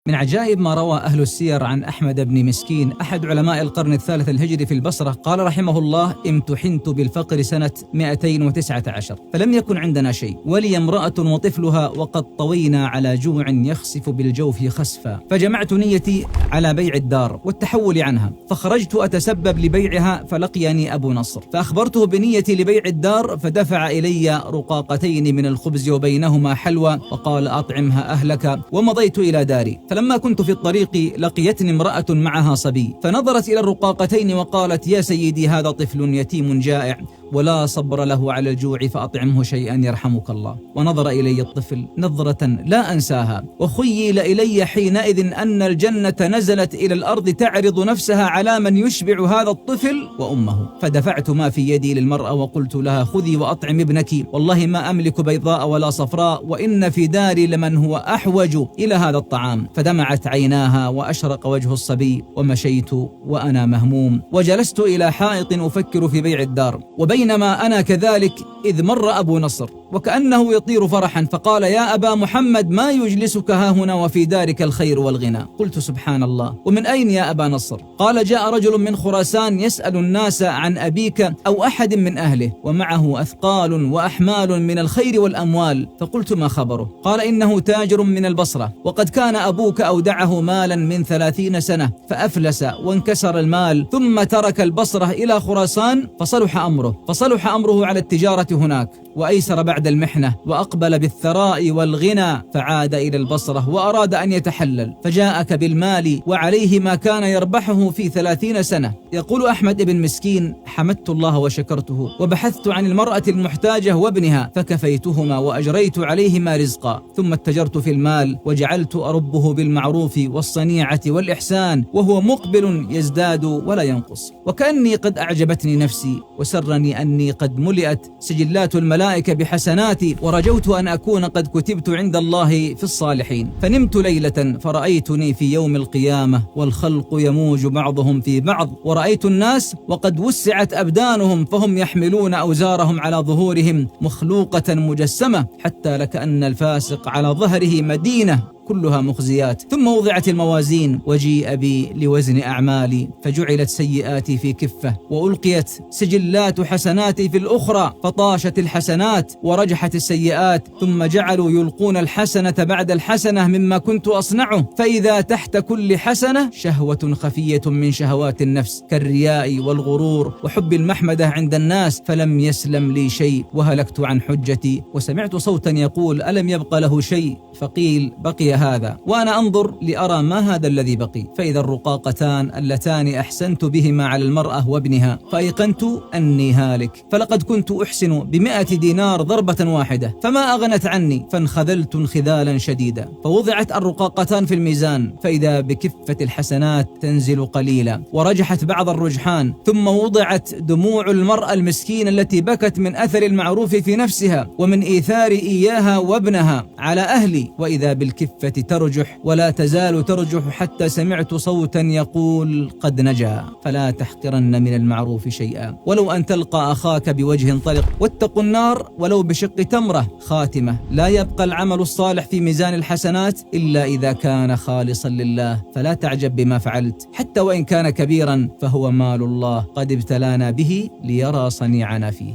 من عجائب ما روى أهل السير عن أحمد بن مسكين أحد علماء القرن الثالث الهجري في البصرة، قال رحمه الله: امتحنت بالفقر سنة 219 فلم يكن عندنا شيء، ولي امرأة وطفلها وقد طوينا على جوع يخسف بالجوف خسفا، فجمعت نيتي على بيع الدار والتحول عنها، فخرجت أتسبب لبيعها، فلقيني أبو نصر فأخبرته بنيتي لبيع الدار، فدفع إلي رقاقتين من الخبز وبينهما حلوى وقال: أطعمها أهلك، ومضيت إلى داري. فلما كنت في الطريق لقيتني امرأة معها صبي، فنظرت إلى الرقاقتين وقالت: يا سيدي، هذا طفل يتيم جائع ولا صبر له على الجوع، فأطعمه شيئا يرحمك الله. ونظر إلي الطفل نظرة لا أنساها، وخيل إلي حينئذ أن الجنة نزلت إلى الأرض تعرض نفسها على من يشبع هذا الطفل وأمه. فدفعت ما في يدي للمرأة وقلت لها: خذي وأطعم ابنك، والله ما أملك بيضاء ولا صفراء، وإن في داري لمن هو أحوج إلى هذا الطعام. فدمعت عيناها وأشرق وجه الصبي، ومشيت وأنا مهموم، وجلست إلى حائط أفكر في بيع الدار. وبينما أنا كذلك إذ مر أبو نصر وكأنه يطير فرحا، فقال: يا أبا محمد، ما يجلسك هاهنا وفي دارك الخير والغنى؟ قلت: سبحان الله، ومن أين يا أبا نصر؟ قال: جاء رجل من خراسان يسأل الناس عن أبيك أو أحد من أهله، ومعه أثقال وأحمال من الخير والأموال. فقلت: ما خبره؟ قال: إنه تاجر من البصرة، وقد كان أبوك أودعه مالا من 30 سنة فأفلس وانكسر المال، ثم ترك البصرة إلى خراسان فصلح أمره على التجارة هناك، وأيسر بعد المحنة، وأقبل بالثراء والغنى، فعاد إلى البصرة وأراد أن يتحلل، فجاءك بالمال وعليه ما كان يربحه في 30 سنة. يقول أحمد بن مسكين: حمدت الله وشكرته، وبحثت عن المرأة المحتاجة وابنها فكفيتهما وأجريت عليهما رزقا، ثم اتجرت في المال وجعلت أربه بالمعروف والصنيعة والإحسان، وهو مقبل يزداد ولا ينقص. وكأني قد أعجبتني نفسي، وسرني أني قد ملئت سجلات الملائكة بحسناتي، ورجوت أن أكون قد كتبت عند الله في الصالحين. فنمت ليلة فرأيتني في يوم القيامة والخلق يموج بعضهم في بعض، ورأيت الناس وقد وسعت أبدانهم، فهم يحملون أوزارهم على ظهورهم مخلوقة مجسمة، حتى لكأن الفاسق على ظهره مدينة كلها مخزيات. ثم وضعت الموازين وجيء بي لوزن أعمالي، فجعلت سيئاتي في كفة، وألقيت سجلات حسناتي في الأخرى، فطاشت الحسنات ورجحت السيئات، ثم جعلوا يلقون الحسنة بعد الحسنة مما كنت أصنعه، فإذا تحت كل حسنة شهوة خفية من شهوات النفس، كالرياء والغرور وحب المحمدة عند الناس، فلم يسلم لي شيء وهلكت عن حجتي. وسمعت صوتا يقول: ألم يبق له شيء؟ فقيل: بقي هذا. وأنا أنظر لأرى ما هذا الذي بقي، فإذا الرقاقتان اللتان أحسنت بهما على المرأة وابنها، فأيقنت أني هالك، فلقد كنت أحسن ب100 دينار ضربة واحدة، فما أغنت عني، فانخذلت انخذالا شديدا. فوضعت الرقاقتان في الميزان، فإذا بكفة الحسنات تنزل قليلا، ورجحت بعض الرجحان، ثم وضعت دموع المرأة المسكينة التي بكت من أثر المعروف في نفسها ومن إيثار إياها وابنها على أهلي، وإذا بالكفة ترجح ولا تزال ترجح، حتى سمعت صوتا يقول: قد نجا، فلا تحقرن من المعروف شيئا، ولو أن تلقى أخاك بوجه طلق، واتقوا النار ولو بشق تمرة. خاتمة: لا يبقى العمل الصالح في ميزان الحسنات إلا إذا كان خالصا لله، فلا تعجب بما فعلت، حتى وإن كان كبيرا، فهو مال الله قد ابتلانا به ليرى صنيعنا فيه.